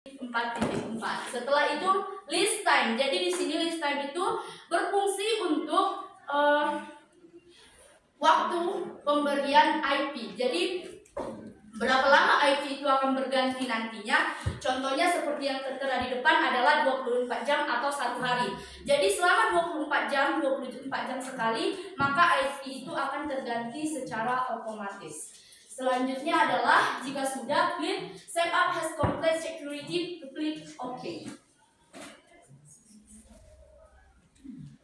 4.4. Setelah itu list time. Jadi di sini list time itu berfungsi untuk waktu pemberian IP. Jadi berapa lama IP itu akan berganti nantinya. Contohnya seperti yang tertera di depan adalah 24 jam atau 1 hari. Jadi selama 24 jam sekali, maka IP itu akan terganti secara otomatis. Selanjutnya adalah jika sudah klik setup has complete security, klik OK.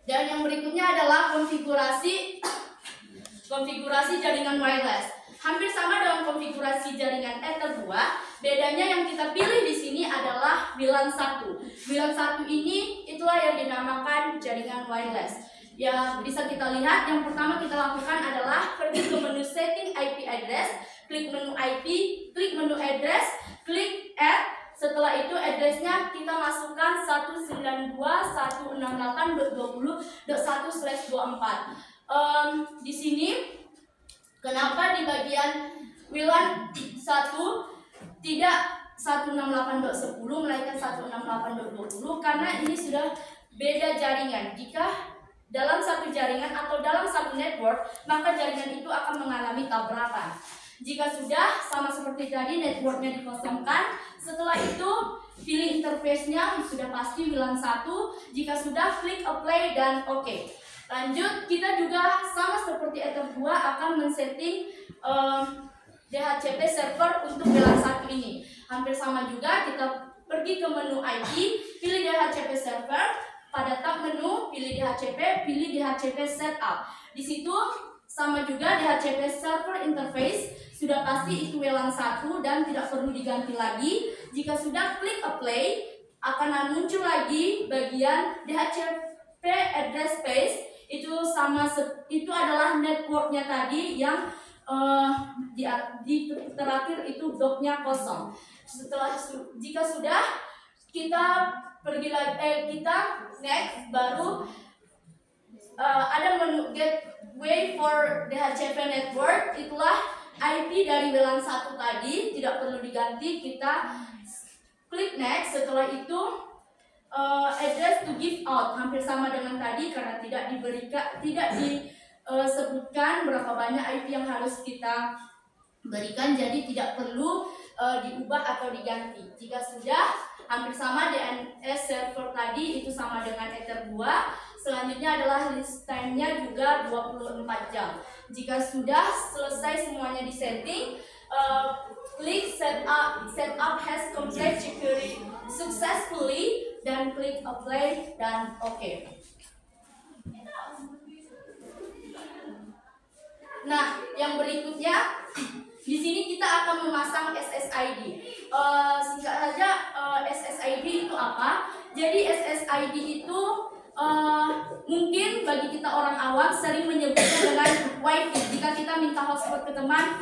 Dan yang berikutnya adalah konfigurasi jaringan wireless. Hampir sama dengan konfigurasi jaringan Ether 2, bedanya yang kita pilih di sini adalah WLAN 1. WLAN 1 ini itulah yang dinamakan jaringan wireless. Ya, bisa kita lihat yang pertama kita lakukan adalah pergi ke menu setting IP address, klik menu IP, klik menu address, klik add. Setelah itu addressnya kita masukkan 192.168.20.1/24. Di sini kenapa di bagian WLAN 1 tidak 168.10 melainkan 168.20? Karena ini sudah beda jaringan. Jika dalam satu jaringan atau dalam satu network, maka jaringan itu akan mengalami tabrakan. Jika sudah sama seperti tadi, networknya dikosongkan. Setelah itu pilih interface-nya, sudah pasti WLAN 1. Jika sudah, klik apply dan OK. Lanjut, kita juga sama seperti Ether 2 akan men-setting DHCP server untuk WLAN 1 ini. Hampir sama juga, kita pergi ke menu IP, pilih DHCP server, pada tab menu pilih DHCP, pilih DHCP setup. Di situ sama juga DHCP server interface, sudah pasti itu WLAN 1 dan tidak perlu diganti lagi. Jika sudah, klik apply, akan muncul lagi bagian DHCP address space. Itu adalah networknya tadi yang di terakhir itu docknya kosong. Jika sudah, kita pergi lagi, kita next, baru ada menu gateway for DHCP network. Itulah IP dari WLAN 1 tadi, tidak perlu diganti. Kita klik next. Setelah itu address to give out, hampir sama dengan tadi karena tidak disebutkan berapa banyak IP yang harus kita berikan, jadi tidak perlu diubah atau diganti. Jika sudah, hampir sama DNS server tadi itu sama dengan Ether 2. Selanjutnya adalah list time-nya juga 24 jam. Jika sudah selesai semuanya di setting, klik setup has complete security successfully dan klik apply dan OK. Nah, yang berikutnya di sini kita akan memasang SSID. Singkat saja, SSID itu apa? Jadi SSID itu mungkin bagi kita orang awam sering menyebutnya dengan WiFi. Jika kita minta hotspot ke teman,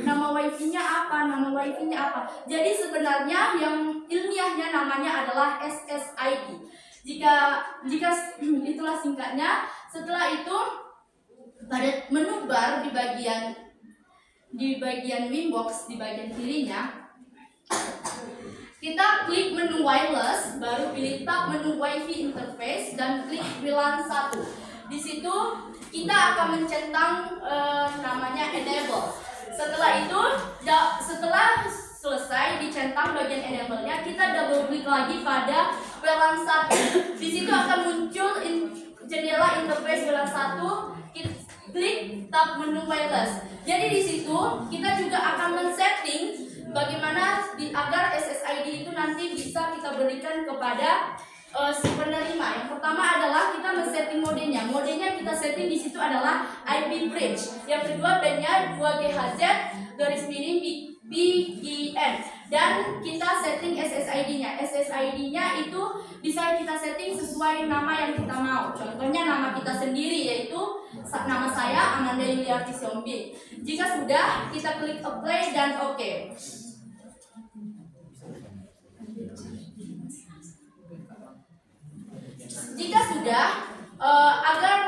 nama WiFi-nya apa? Nama WiFi-nya apa? Jadi sebenarnya yang ilmiahnya namanya adalah SSID. Jika itulah singkatnya. Setelah itu pada menu bar di bagian Winbox di bagian kirinya, kita klik menu wireless, baru pilih tab menu WiFi interface dan klik WLAN 1. Di situ kita akan mencentang namanya enable. Setelah itu, setelah selesai dicentang bagian enable-nya, kita double klik lagi pada WLAN 1. Di situ akan muncul jendela interface WLAN 1. Klik tab menu wireless. Jadi di situ kita juga akan men-setting bagaimana agar SSID itu nanti bisa kita berikan kepada si penerima. Yang pertama adalah kita men-setting modenya. Modenya kita setting di situ adalah IP bridge. Yang kedua bandnya 2GHz BGN. Dan kita setting SSID-nya. SSID-nya itu bisa kita setting sesuai nama yang kita mau. Contohnya nama kita sendiri, yaitu nama saya Amanda Yuliarti Siombing. Jika sudah, kita klik apply dan OK. Jika sudah, agar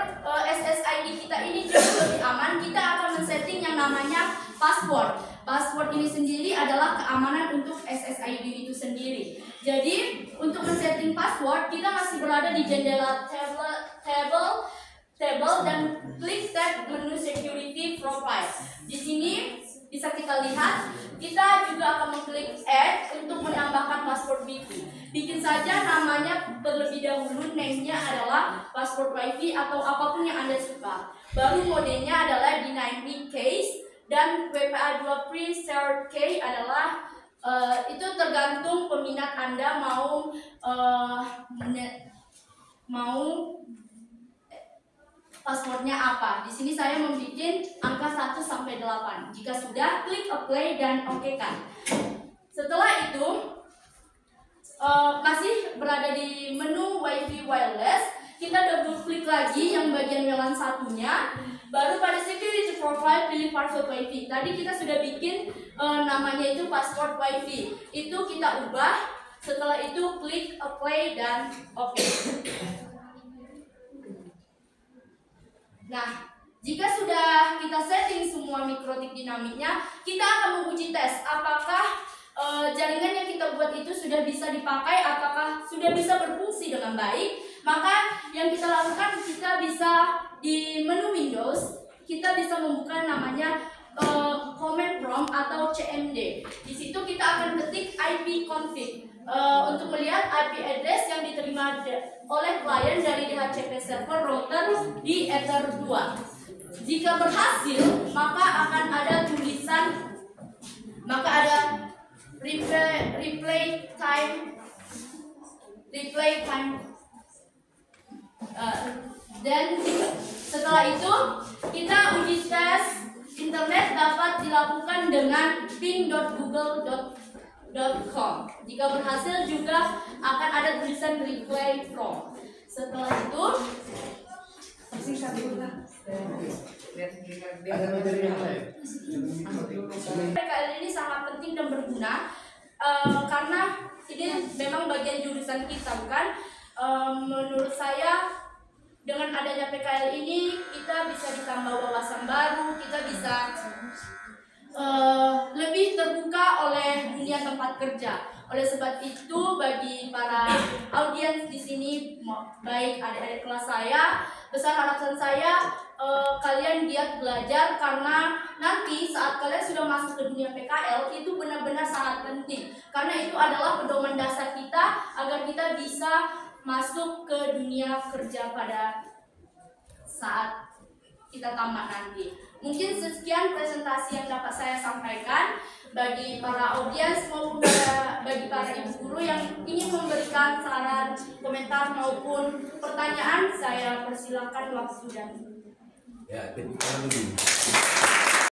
SSID kita ini jauh lebih aman, kita akan men-setting yang namanya password. Password ini sendiri adalah keamanan untuk SSID itu sendiri. Jadi untuk men-setting password kita masih berada di jendela table dan klik tab menu security profile. Di sini bisa kita lihat, kita juga akan mengklik add untuk menambahkan password wifi. Bikin saja namanya terlebih dahulu, name-nya adalah password wifi atau apapun yang Anda suka. Baru modenya adalah dynamic case dan WPA2 pre-shared key adalah itu tergantung peminat Anda mau passwordnya apa. Di sini saya membuat angka 1 sampai 8. Jika sudah, klik apply dan oke kan. Setelah itu masih berada di menu WiFi wireless. Kita double klik lagi yang bagian WLAN satunya. Baru pada security profile pilih password WiFi. Tadi kita sudah bikin namanya itu password WiFi. Itu kita ubah. Setelah itu klik apply dan oke. Nah, jika sudah kita setting semua mikrotik dinamiknya, kita akan menguji tes apakah jaringan yang kita buat itu sudah bisa dipakai, apakah sudah bisa berfungsi dengan baik. Maka yang kita lakukan, kita bisa di menu Windows, kita bisa membuka namanya command prompt atau CMD. Di situ kita akan ketik ipconfig untuk melihat IP address yang diterima oleh klien dari DHCP server router di Ether 2. Jika berhasil, maka akan ada tulisan, maka ada replay time. Dan setelah itu kita uji tes internet dapat dilakukan dengan ping.google.com. Jika berhasil juga akan ada tulisan replay from. Setelah itu PKL ini sangat penting dan berguna karena ini memang bagian jurusan kita, bukan? Menurut saya dengan adanya PKL ini kita bisa ditambah wawasan baru, kita bisa lebih terbuka oleh dunia tempat kerja. Oleh sebab itu, bagi para audiens di sini, baik adik-adik kelas saya, besar harapan saya kalian giat belajar, karena nanti saat kalian sudah masuk ke dunia PKL itu benar-benar sangat penting, karena itu adalah pedoman dasar kita agar kita bisa masuk ke dunia kerja pada saat kita tamat nanti. Mungkin sekian presentasi yang dapat saya sampaikan. Bagi para audiens maupun bagi para ibu guru yang ingin memberikan saran, komentar maupun pertanyaan, saya persilakan waktu dan ya,